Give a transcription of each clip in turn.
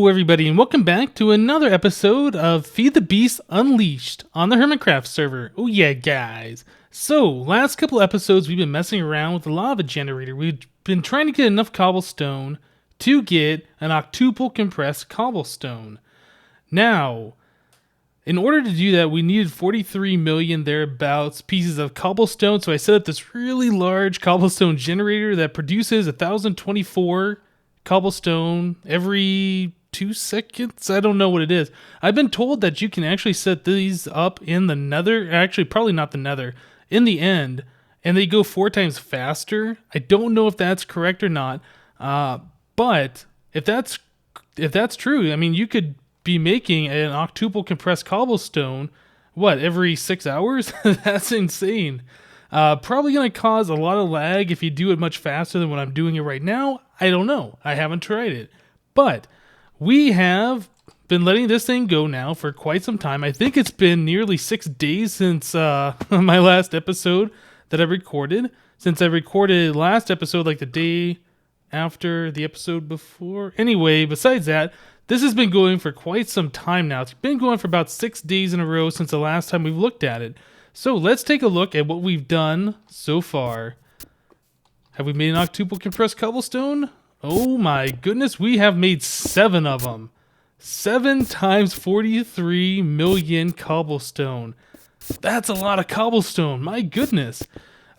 Hello everybody and welcome back to another episode of Feed the Beast Unleashed on the HermitCraft server. Oh yeah guys. So last couple episodes we've been messing around with the lava generator. We've been trying to get enough cobblestone to get an octuple compressed cobblestone. Now, in order to do that we needed 43 million thereabouts pieces of cobblestone. So I set up this really large cobblestone generator that produces 1024 cobblestone every 2 seconds. I don't know what it is. I've been told that you can actually set these up in the nether. Actually, probably not the nether. In the end, and they go 4 times faster. I don't know if that's correct or not. But if that's true, I mean, you could be making an octuple compressed cobblestone, what, every 6 hours? That's insane. Probably going to cause a lot of lag if you do it much faster than what I'm doing it right now. I don't know. I haven't tried it. But we have been letting this thing go now for quite some time. I think it's been nearly 6 days since my last episode that I recorded. Since I recorded last episode like the day after the episode before. Anyway, besides that, this has been going for quite some time now. It's been going for about 6 days in a row since the last time we've looked at it. So let's take a look at what we've done so far. Have we made an octuple compressed cobblestone? Oh my goodness, we have made 7 of them. 7 times 43 million cobblestone. That's a lot of cobblestone, my goodness.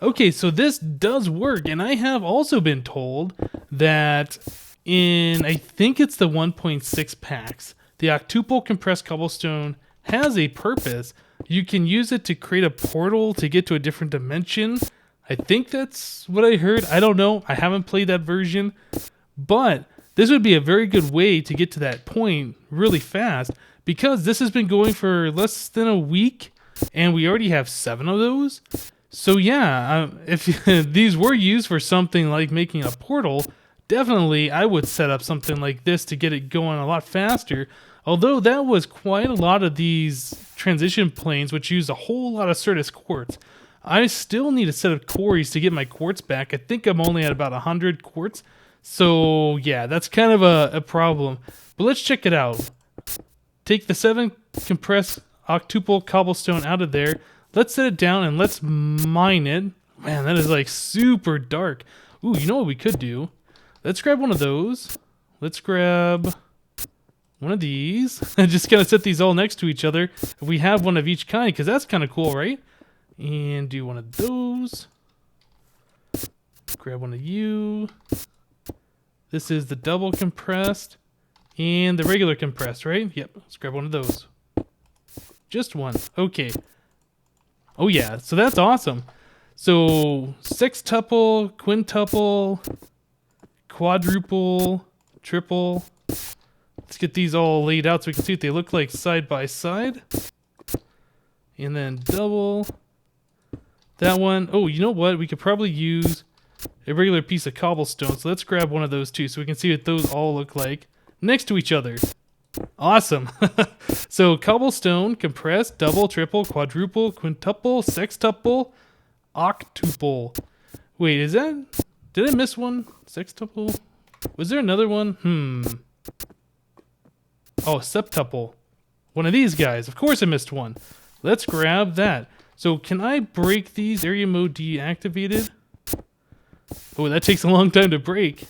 Okay, so this does work, and I have also been told that in, I think it's the 1.6 packs, the octuple compressed cobblestone has a purpose. You can use it to create a portal to get to a different dimension. I think that's what I heard. I don't know. I haven't played that version. But this would be a very good way to get to that point really fast, because this has been going for less than a week and we already have 7 of those. So yeah, if these were used for something like making a portal, definitely I would set up something like this to get it going a lot faster. Although that was quite a lot of these transition planes which use a whole lot of Certus quartz. I still need a set of quarries to get my quartz back. I think I'm only at about 100 quartz. So yeah, that's kind of a problem. But let's check it out. Take the 7 compressed octuple cobblestone out of there. Let's set it down and let's mine it. Man, that is like super dark. Ooh, you know what we could do? Let's grab one of those. Let's grab one of these. Just kind of set these all next to each other. If we have one of each kind, because that's kind of cool, right? And do one of those. Grab one of you. This is the double compressed and the regular compressed, right? Yep, let's grab one of those. Just one. Okay. Oh yeah, so that's awesome. So sextuple, quintuple, quadruple, triple. Let's get these all laid out so we can see what they look like side by side. And then double. That one. Oh, you know what? We could probably use a regular piece of cobblestone. So let's grab one of those too so we can see what those all look like next to each other. Awesome. So cobblestone, compressed, double, triple, quadruple, quintuple, sextuple, octuple. Wait, is that... Did I miss one? Sextuple? Was there another one? Oh, septuple. One of these guys. Of course I missed one. Let's grab that. So can I break these? Area mode deactivated. Oh, that takes a long time to break.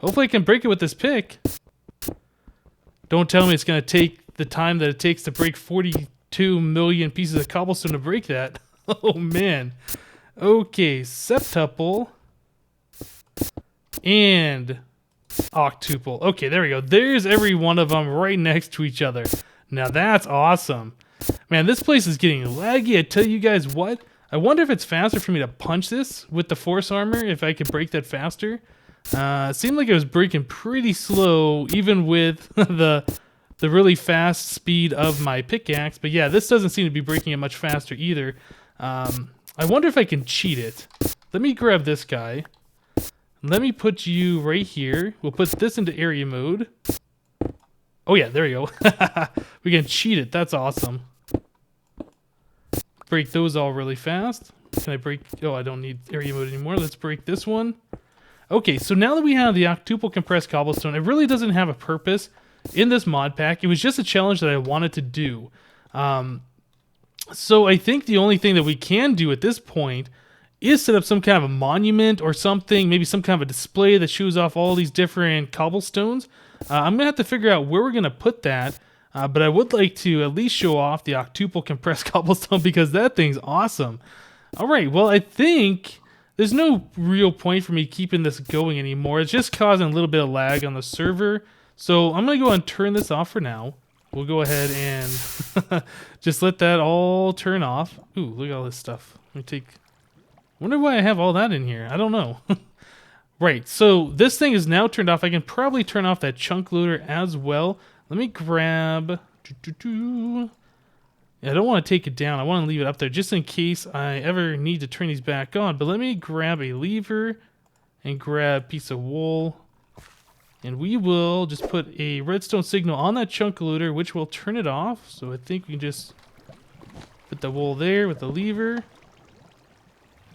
Hopefully I can break it with this pick. Don't tell me it's going to take the time that it takes to break 42 million pieces of cobblestone to break that. Oh, man. Okay, septuple. And octuple. Okay, there we go. There's every one of them right next to each other. Now that's awesome. Man, this place is getting laggy. I tell you guys what. I wonder if it's faster for me to punch this with the force armor, if I could break that faster. It seemed like it was breaking pretty slow, even with the really fast speed of my pickaxe. But yeah, this doesn't seem to be breaking it much faster either. I wonder if I can cheat it. Let me grab this guy. Let me put you right here. We'll put this into area mode. Oh yeah, there we go. We can cheat it. That's awesome. Break those all really fast. Can I break... Oh, I don't need area mode anymore. Let's break this one. Okay, so now that we have the Octuple compressed cobblestone, it really doesn't have a purpose in this mod pack. It was just a challenge that I wanted to do. So I think the only thing that we can do at this point is set up some kind of a monument or something, maybe some kind of a display that shows off all these different cobblestones. I'm going to have to figure out where we're going to put that, but I would like to at least show off the Octuple compressed cobblestone because that thing's awesome. All right, well, I think there's no real point for me keeping this going anymore. It's just causing a little bit of lag on the server, so I'm going to go and turn this off for now. We'll go ahead and just let that all turn off. Ooh, look at all this stuff. Let me take... wonder why I have all that in here. I don't know. Right, so this thing is now turned off. I can probably turn off that chunk loader as well. Let me grab... Yeah, I don't want to take it down. I want to leave it up there just in case I ever need to turn these back on. But let me grab a lever and grab a piece of wool. And we will just put a redstone signal on that chunk loader, which will turn it off. So I think we can just put the wool there with the lever.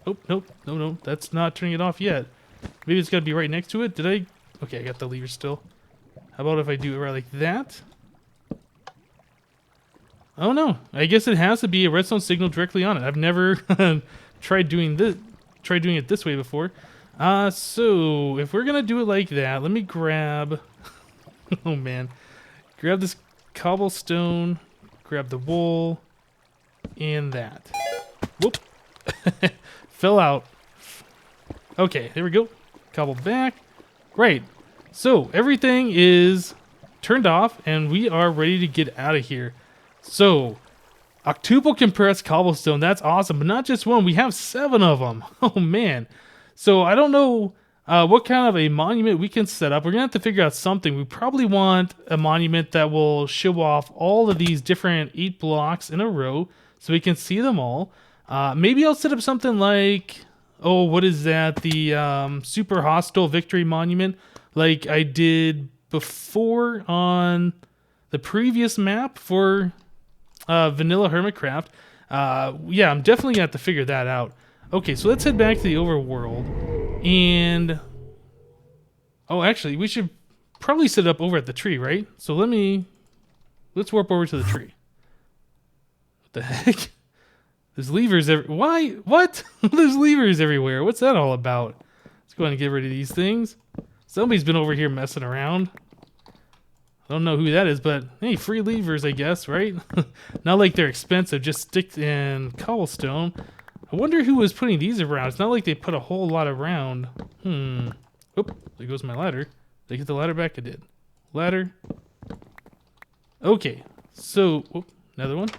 Oh, nope, no, that's not turning it off yet. Maybe it's got to be right next to it. Did I? Okay, I got the lever still. How about if I do it right like that? Oh no, I guess it has to be a redstone signal directly on it. I've never tried doing it this way before. So if we're gonna do it like that, let me grab oh man. Grab this cobblestone, grab the wool, and that. Whoop. Fell out. Okay, there we go. Cobble back. Right. So everything is turned off and we are ready to get out of here. So, Octuple compressed cobblestone, that's awesome, but not just one, we have 7 of them. Oh man. So I don't know what kind of a monument we can set up. We're going to have to figure out something. We probably want a monument that will show off all of these different 8 blocks in a row so we can see them all. Maybe I'll set up something like, oh, what is that? The super hostile victory monument like I did before on the previous map for... vanilla HermitCraft. Yeah, I'm definitely gonna have to figure that out. Okay, so let's head back to the overworld. And oh, actually, we should probably set it up over at the tree, right? So let's warp over to the tree. What the heck? There's levers why? What? There's levers everywhere. What's that all about? Let's go ahead and get rid of these things. Somebody's been over here messing around. I don't know who that is, but hey, free levers, I guess, right? Not like they're expensive, just stick in cobblestone. I wonder who was putting these around. It's not like they put a whole lot around. Oop, there goes my ladder. Did I get the ladder back? I did. Ladder. Okay, so, another one.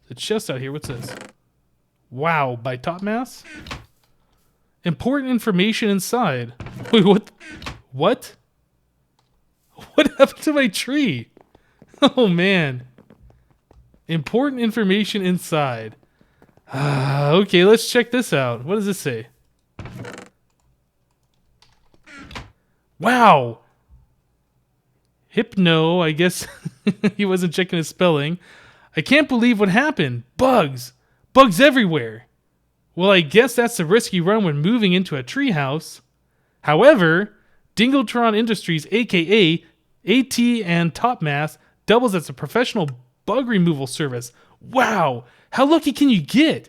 The chest out here, what's this? Wow, by Top Mass? Important information inside. Wait, what? What? What happened to my tree? Oh man. Important information inside. Okay, let's check this out. What does this say? Wow. Hypno, I guess he wasn't checking his spelling. I can't believe what happened. Bugs. Bugs everywhere. Well, I guess that's the risk you run when moving into a treehouse. However, Dingletron Industries, aka AT and Top Mass, doubles as a professional bug removal service. Wow, how lucky can you get?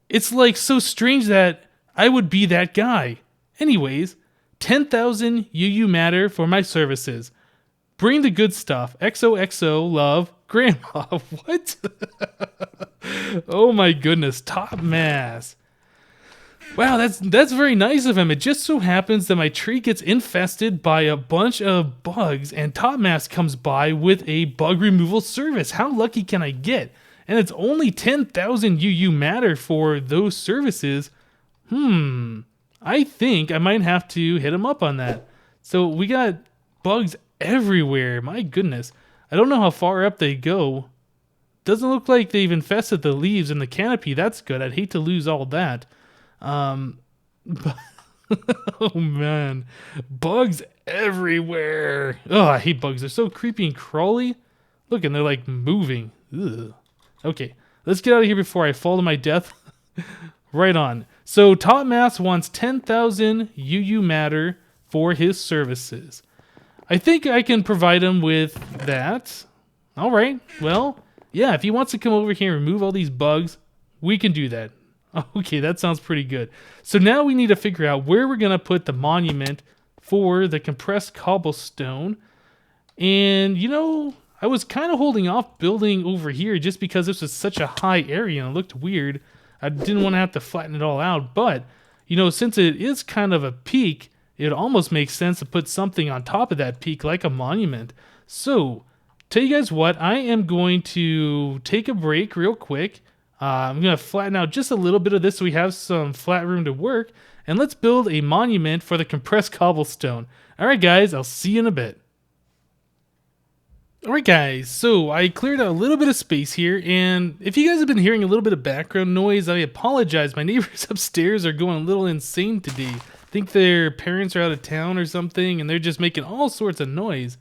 It's like so strange that I would be that guy. Anyways, 10,000 UU matter for my services. Bring the good stuff. XOXO, love, Grandma. What? Oh my goodness, Top Mass. Wow, that's very nice of him. It just so happens that my tree gets infested by a bunch of bugs and Top Mass comes by with a bug removal service. How lucky can I get? And it's only 10,000 UU matter for those services. I think I might have to hit him up on that. So we got bugs everywhere. My goodness. I don't know how far up they go. Doesn't look like they've infested the leaves and the canopy. That's good. I'd hate to lose all that. But oh man, bugs everywhere. Oh, I hate bugs. They're so creepy and crawly. Look, and they're like moving. Ugh. Okay, let's get out of here before I fall to my death. Right on. So Top Mass wants 10,000 UU matter for his services. I think I can provide him with that. All right. Well, yeah, if he wants to come over here and remove all these bugs, we can do that. Okay, that sounds pretty good. So now we need to figure out where we're going to put the monument for the compressed cobblestone. And, you know, I was kind of holding off building over here just because this was such a high area and it looked weird. I didn't want to have to flatten it all out. But, you know, since it is kind of a peak, it almost makes sense to put something on top of that peak like a monument. So, tell you guys what, I am going to take a break real quick. I'm going to flatten out just a little bit of this so we have some flat room to work. And let's build a monument for the compressed cobblestone. Alright guys, I'll see you in a bit. Alright guys, so I cleared out a little bit of space here, and if you guys have been hearing a little bit of background noise, I apologize. My neighbors upstairs are going a little insane today. I think their parents are out of town or something, and they're just making all sorts of noise.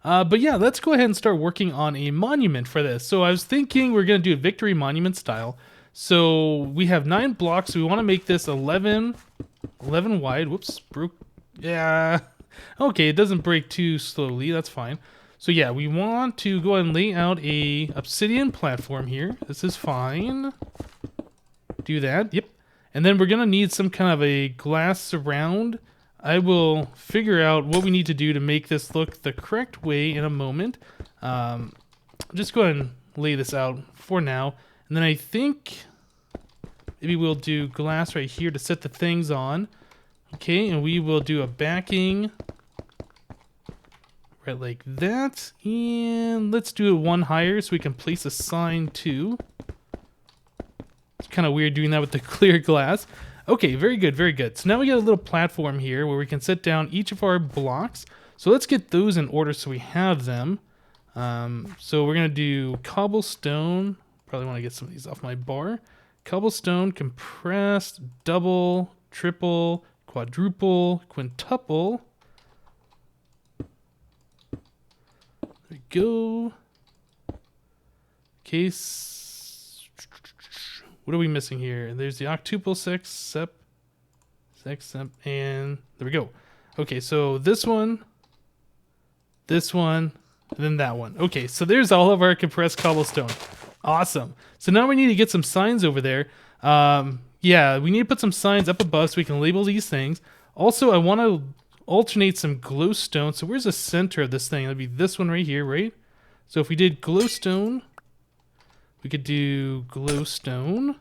But yeah, let's go ahead and start working on a monument for this. So I was thinking we're going to do a victory monument style. So we have 9 blocks, so we want to make this 11 wide. Whoops, broke. Yeah. Okay, it doesn't break too slowly, that's fine. So yeah, we want to go ahead and lay out a obsidian platform here. This is fine. Do that, yep. And then we're going to need some kind of a glass surround. I will figure out what we need to do to make this look the correct way in a moment. Just go ahead and lay this out for now. And then I think maybe we'll do glass right here to set the things on. Okay, and we will do a backing right like that. And let's do it one higher so we can place a sign too. It's kind of weird doing that with the clear glass. Okay, very good, very good. So now we got a little platform here where we can set down each of our blocks. So let's get those in order so we have them. So we're going to do cobblestone. Probably want to get some of these off my bar. Cobblestone, compressed, double, triple, quadruple, quintuple. There we go. Case. What are we missing here? There's the octuple sexep, and there we go. Okay, so this one, and then that one. Okay, so there's all of our compressed cobblestone. Awesome. So now we need to get some signs over there. Yeah, we need to put some signs up above so we can label these things. Also, I want to alternate some glowstone. So where's the center of this thing? That'd be this one right here, right? So if we did glowstone, we could do glowstone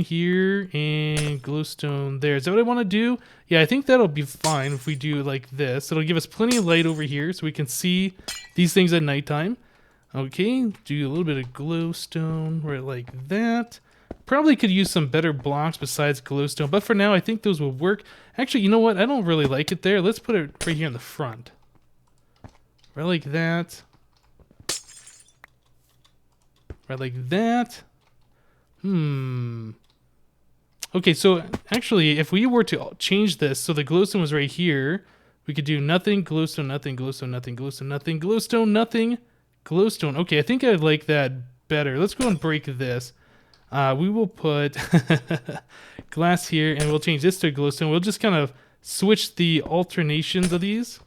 here, and glowstone there. Is that what I want to do? Yeah, I think that'll be fine if we do like this. It'll give us plenty of light over here so we can see these things at nighttime. Okay, do a little bit of glowstone right like that. Probably could use some better blocks besides glowstone, but for now I think those will work. Actually, you know what? I don't really like it there. Let's put it right here in the front. Right like that. Right like that. Okay, so actually, if we were to change this, so the glowstone was right here, we could do nothing, glowstone, nothing, glowstone, nothing, glowstone, nothing, glowstone, nothing, glowstone. Okay, I think I'd like that better. Let's go and break this. We will put glass here, and we'll change this to glowstone. We'll just kind of switch the alternations of these.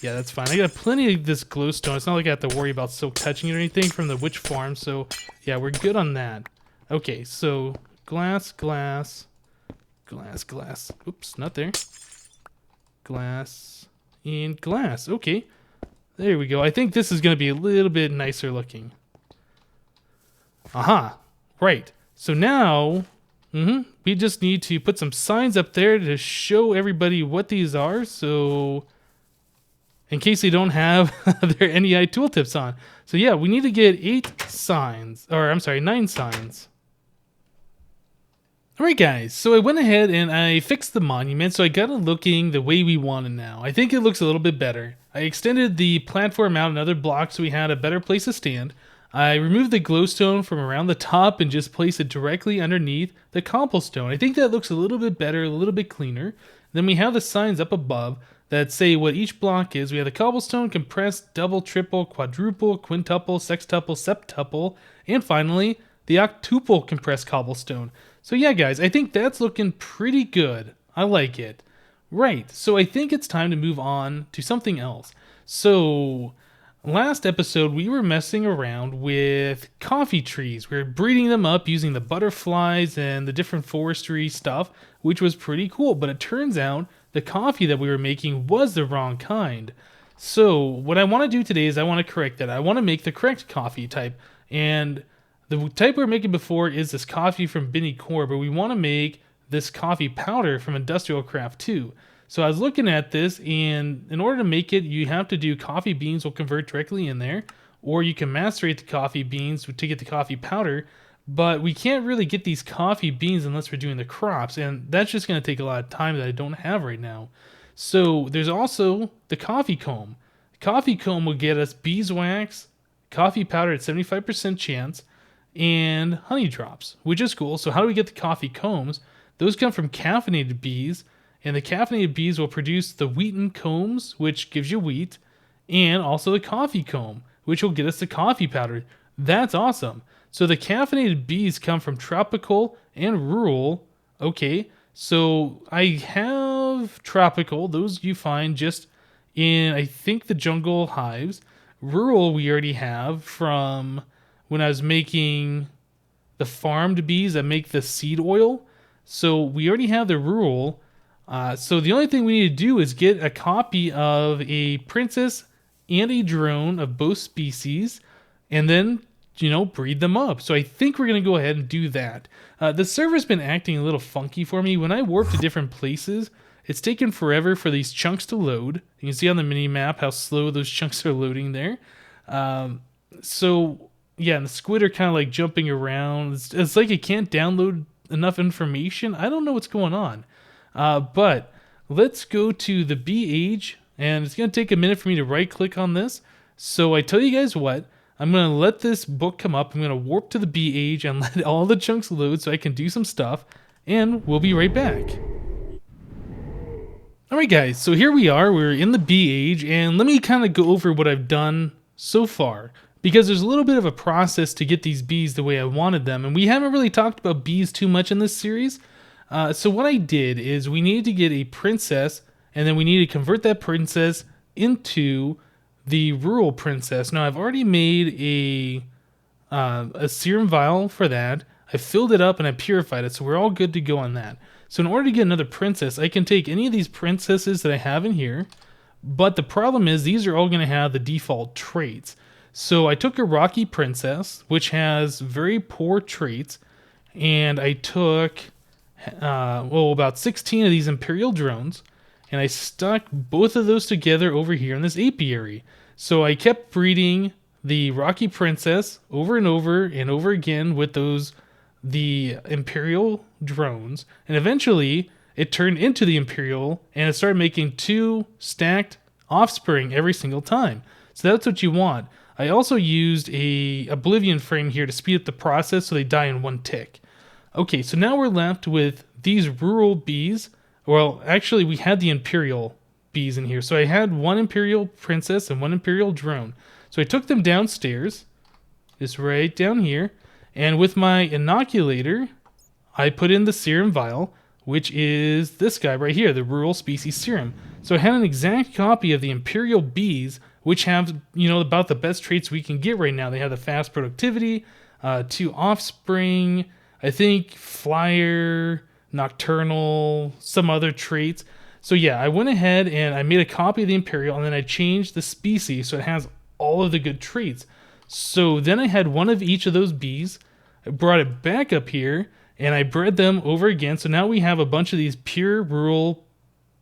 Yeah, that's fine. I got plenty of this glowstone. It's not like I have to worry about silk touching it or anything from the witch farm. So, yeah, we're good on that. Okay, so glass, glass, glass, glass. Oops, not there. Glass and glass. Okay, there we go. I think this is going to be a little bit nicer looking. Aha, right. So now, we just need to put some signs up there to show everybody what these are. So, in case they don't have their NEI tooltips on. So yeah, we need to get 9 signs. Alright guys, so I went ahead and I fixed the monument, so I got it looking the way we want it now. I think it looks a little bit better. I extended the platform out another block so we had a better place to stand. I removed the glowstone from around the top and just placed it directly underneath the cobblestone. I think that looks a little bit better, a little bit cleaner. Then we have the signs up above that say what each block is. We have the cobblestone, compressed, double, triple, quadruple, quintuple, sextuple, septuple, and finally, the Octuple compressed cobblestone. So yeah, guys, I think that's looking pretty good. I like it. Right, so I think it's time to move on to something else. So last episode, we were messing around with coffee trees. We were breeding them up using the butterflies and the different forestry stuff, which was pretty cool. But it turns out the coffee that we were making was the wrong kind. So what I want to do today is I want to correct that. I want to make the correct coffee type. And the type we were making before is this coffee from Binny Core, but we want to make this coffee powder from Industrial Craft 2. So I was looking at this, and in order to make it, you have to do coffee beans will convert directly in there, or you can macerate the coffee beans to get the coffee powder, but we can't really get these coffee beans unless we're doing the crops, and that's just going to take a lot of time that I don't have right now. So there's also the coffee comb. Coffee comb will get us beeswax, coffee powder at 75% chance, and honey drops, which is cool. So how do we get the coffee combs? Those come from caffeinated bees, and the caffeinated bees will produce the wheaten combs, which gives you wheat, and also the coffee comb, which will get us the coffee powder. That's awesome. So the caffeinated bees come from tropical and rural. Okay, so I have tropical. Those you find just in, I think, the jungle hives. Rural we already have from when I was making the farmed bees that make the seed oil. So we already have the rural. So the only thing we need to do is get a copy of a princess and a drone of both species, and then, breed them up. So I think we're going to go ahead and do that. The server's been acting a little funky for me. When I warp to different places, it's taken forever for these chunks to load. You can see on the mini map how slow those chunks are loading there. So yeah, and the squid are kind of like jumping around. It's like it can't download enough information. I don't know what's going on. But let's go to the bee age, and it's going to take a minute for me to right click on this. So I tell you guys what, I'm going to let this book come up. I'm going to warp to the bee age and let all the chunks load so I can do some stuff, and we'll be right back. Alright guys, so here we are, we're in the bee age, and let me kind of go over what I've done so far, because there's a little bit of a process to get these bees the way I wanted them, and we haven't really talked about bees too much in this series. So what I did is we needed to get a princess, and then we needed to convert that princess into the rural princess. Now I've already made a serum vial for that. I filled it up and I purified it, so we're all good to go on that. So in order to get another princess, I can take any of these princesses that I have in here, but the problem is these are all going to have the default traits. So I took a rocky princess, which has very poor traits, and I took about 16 of these Imperial drones, and I stuck both of those together over here in this apiary. So I kept breeding the Rocky Princess over and over and over again with the Imperial drones, and eventually it turned into the Imperial, and it started making 2 stacked offspring every single time. So that's what you want. I also used a Oblivion frame here to speed up the process so they die in 1 tick. Okay, so now we're left with these rural bees. Well, actually, we had the Imperial bees in here. So I had 1 Imperial princess and 1 Imperial drone. So I took them downstairs, just right down here, and with my inoculator, I put in the serum vial, which is this guy right here, the rural species serum. So I had an exact copy of the Imperial bees, which have, about the best traits we can get right now. They have the fast productivity, 2 offspring, I think flyer, nocturnal, some other traits. So yeah, I went ahead and I made a copy of the Imperial, and then I changed the species so it has all of the good traits. So then I had 1 of each of those bees. I brought it back up here, and I bred them over again. So now we have a bunch of these pure rural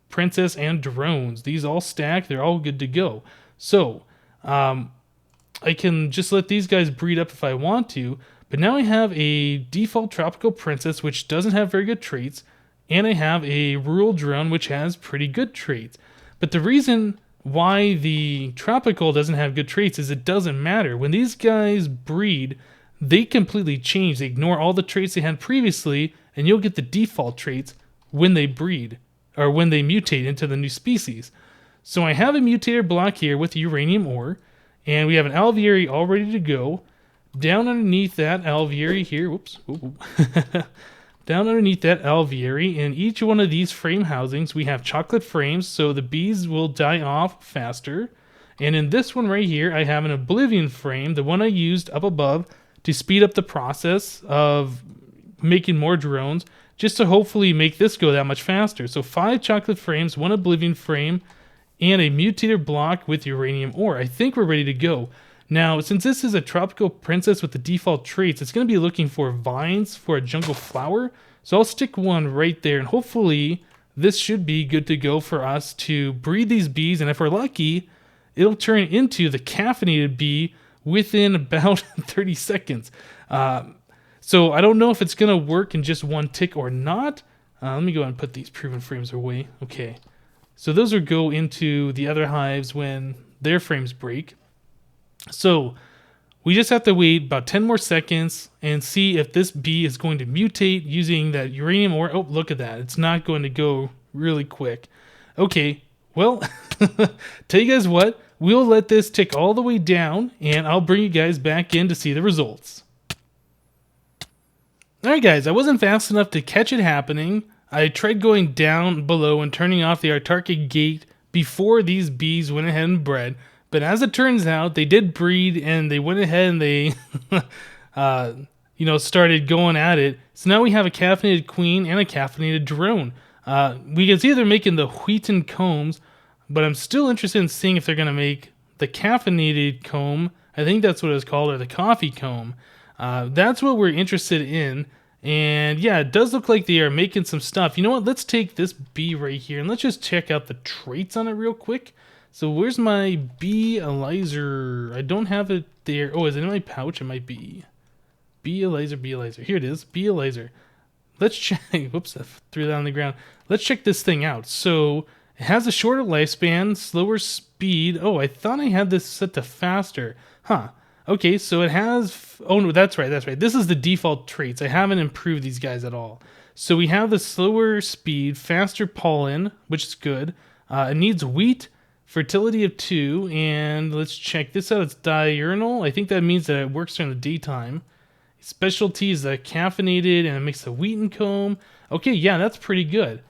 princess and drones. These all stack. They're all good to go. So I can just let these guys breed up if I want to. But now I have a default tropical princess, which doesn't have very good traits, and I have a rural drone, which has pretty good traits. But the reason why the tropical doesn't have good traits is it doesn't matter. When these guys breed, they completely change. They ignore all the traits they had previously, and you'll get the default traits when they breed, or when they mutate into the new species. So I have a mutator block here with uranium ore, and we have an alveary all ready to go. down underneath that alveoli here, whoops, down underneath that alveoli, in each one of these frame housings, we have chocolate frames, so the bees will die off faster. And in this one right here, I have an oblivion frame, the one I used up above, to speed up the process of making more drones, just to hopefully make this go that much faster. So 5 chocolate frames, 1 oblivion frame, and a mutator block with uranium ore. I think we're ready to go. Now, since this is a tropical princess with the default traits, it's going to be looking for vines for a jungle flower. So I'll stick one right there, and hopefully this should be good to go for us to breed these bees. And if we're lucky, it'll turn into the caffeinated bee within about 30 seconds. So I don't know if it's going to work in just one tick or not. Let me go ahead and put these proven frames away. Okay. So those will go into the other hives when their frames break. So we just have to wait about 10 more seconds and see if this bee is going to mutate using that uranium ore. Oh, look at that. It's not going to go really quick. Okay, well, tell you guys what, we'll let this tick all the way down and I'll bring you guys back in to see the results. Alright guys, I wasn't fast enough to catch it happening. I tried going down below and turning off the Antarctic gate before these bees went ahead and bred. But as it turns out, they did breed and they went ahead and they, started going at it. So now we have a caffeinated queen and a caffeinated drone. We can see they're making the wheaten combs, but I'm still interested in seeing if they're going to make the caffeinated comb. I think that's what it's called, or the coffee comb. That's what we're interested in. And yeah, it does look like they are making some stuff. You know what? Let's take this bee right here and let's just check out the traits on it real quick. So where's my bee Elizer? I don't have it there. Oh, is it in my pouch? It might be. Bee Elizer. Here it is. Bee Elizer. Let's check. Whoops, I threw that on the ground. Let's check this thing out. So it has a shorter lifespan, slower speed. Oh, I thought I had this set to faster. Huh. Okay, so it has... Oh, no, that's right. This is the default traits. I haven't improved these guys at all. So we have the slower speed, faster pollen, which is good. It needs wheat, fertility of 2, and let's check this out. It's diurnal. I think that means that it works during the daytime. Specialty is caffeinated, and it makes a wheaten comb. Okay, yeah, that's pretty good.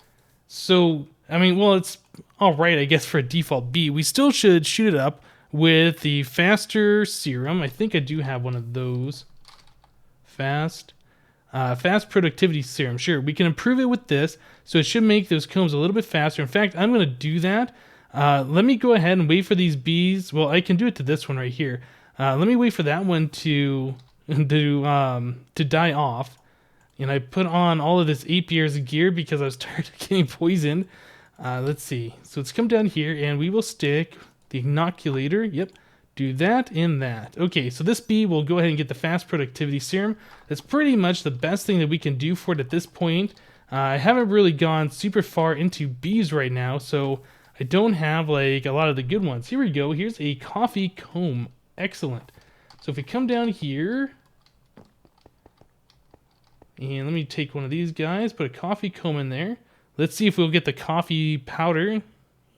So, I mean, well, it's all right, I guess, for a default bee. We still should shoot it up with the faster serum. I think I do have one of those. Fast productivity serum. Sure, we can improve it with this, so it should make those combs a little bit faster. In fact, I'm going to do that. Let me go ahead and wait for these bees. Well, I can do it to this one right here. Let me wait for that one to die off. And I put on all of this apier's gear because I was tired of getting poisoned. Let's see. So let's come down here and we will stick the inoculator. Yep. Do that and that. Okay, so this bee will go ahead and get the fast productivity serum. That's pretty much the best thing that we can do for it at this point. I haven't really gone super far into bees right now, so I don't have like a lot of the good ones. Here we go. Here's a coffee comb. Excellent. So if we come down here, and let me take one of these guys, put a coffee comb in there. Let's see if we'll get the coffee powder.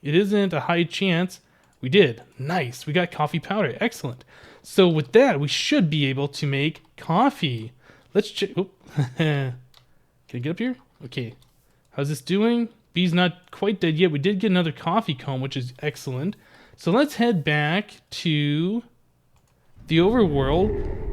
It isn't a high chance. We did. Nice. We got coffee powder. Excellent. So with that, we should be able to make coffee. Let's check. Oh. Can I get up here? Okay. How's this doing? Bee's not quite dead yet. We did get another coffee comb, which is excellent. So let's head back to the overworld.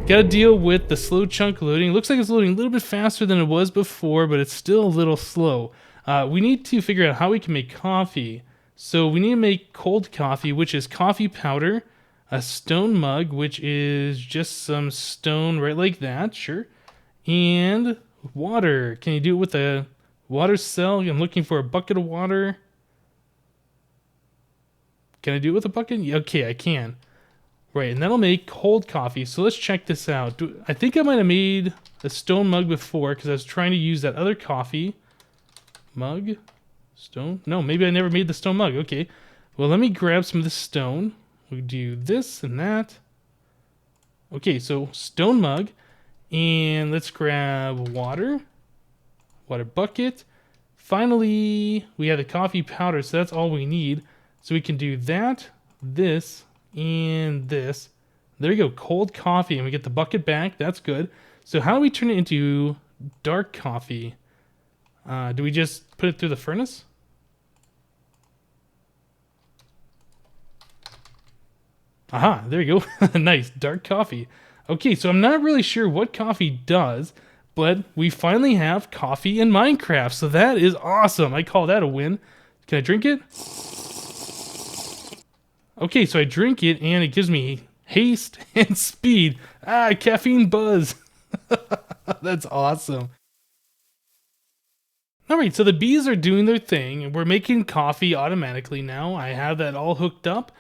Gotta deal with the slow chunk loading. Looks like it's loading a little bit faster than it was before, but it's still a little slow. We need to figure out how we can make coffee. So we need to make cold coffee, which is coffee powder, a stone mug, which is just some stone right like that, sure, and water. Can you do it with a water cell? I'm looking for a bucket of water. Can I do it with a bucket? Okay, I can. Right, and that'll make cold coffee. So let's check this out. I think I might have made a stone mug before because I was trying to use that other coffee mug. Stone? No, maybe I never made the stone mug. Okay. Well, let me grab some of the stone. We do this and that. Okay, so stone mug. And let's grab water. Water bucket. Finally, we have the coffee powder, so that's all we need. So we can do that, this, and this. There you go, cold coffee, and we get the bucket back. That's good. So how do we turn it into dark coffee? Do we just put it through the furnace? Aha, there you go. Nice, dark coffee. Okay, so I'm not really sure what coffee does, but we finally have coffee in Minecraft, so that is awesome. I call that a win. Can I drink it? Okay, so I drink it, and it gives me haste and speed. Ah, caffeine buzz. That's awesome. Alright, so the bees are doing their thing, and we're making coffee automatically now. I have that all hooked up.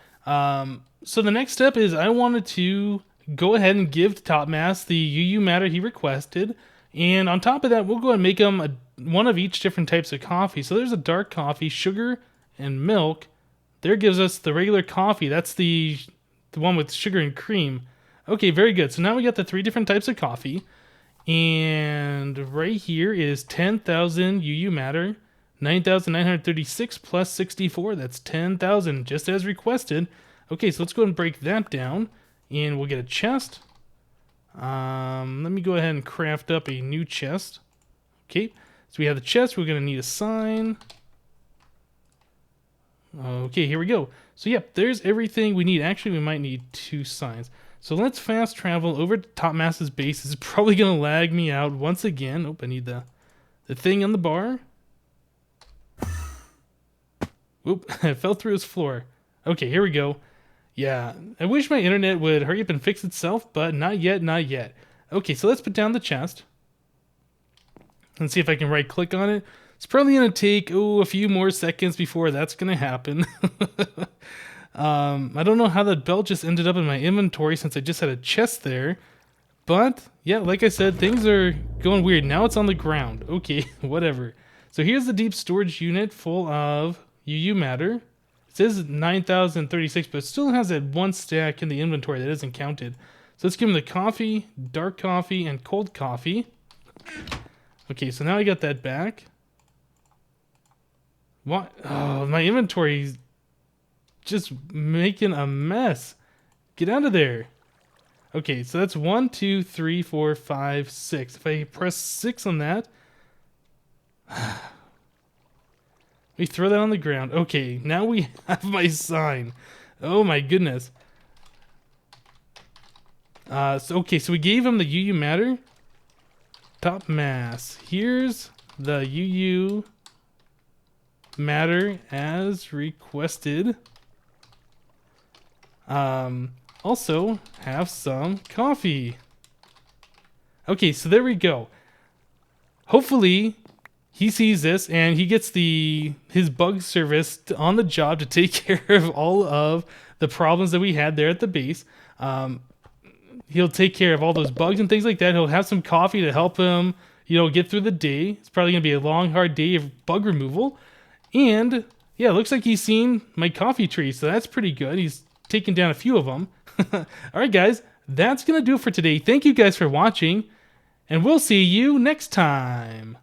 So the next step is I wanted to go ahead and give to Topmass the UU matter he requested. And on top of that, we'll go ahead and make him one of each different types of coffee. So there's a dark coffee, sugar, and milk. There gives us the regular coffee. That's the one with sugar and cream. Okay, very good. So now we got the 3 different types of coffee. And right here is 10,000 UU matter, 9,936 plus 64. That's 10,000, just as requested. Okay, so let's go ahead and break that down, and we'll get a chest. Let me go ahead and craft up a new chest. Okay, so we have the chest. We're going to need a sign. Okay, here we go. So, yep, there's everything we need. Actually, we might need 2 signs. So let's fast travel over to Topmass's base. This is probably going to lag me out once again. Oh, I need the thing on the bar. Oop, it fell through his floor. Okay, here we go. Yeah, I wish my internet would hurry up and fix itself, but not yet, not yet. Okay, so let's put down the chest. And see if I can right-click on it. It's probably going to take, a few more seconds before that's going to happen. I don't know how that belt just ended up in my inventory since I just had a chest there. But, yeah, like I said, things are going weird. Now it's on the ground. Okay, whatever. So here's the deep storage unit full of UU matter. It says 9,036, but it still has that 1 stack in the inventory that isn't counted. So let's give him the coffee, dark coffee, and cold coffee. Okay, so now I got that back. What? Oh, my inventory's just making a mess. Get out of there. Okay, so that's 1, 2, 3, 4, 5, 6. If I press 6 on that, we throw that on the ground. Okay, now we have my sign. Oh my goodness. So we gave him the UU matter. Topmass. Here's the UU matter as requested. Also have some coffee. Okay, so there we go. Hopefully he sees this and he gets his bug service on the job to take care of all of the problems that we had there at the base. He'll take care of all those bugs and things like that. He'll have some coffee to help him, get through the day. It's probably going to be a long, hard day of bug removal. And, yeah, it looks like he's seen my coffee tree, so that's pretty good. He's taken down a few of them. All right, guys, that's going to do it for today. Thank you guys for watching, and we'll see you next time.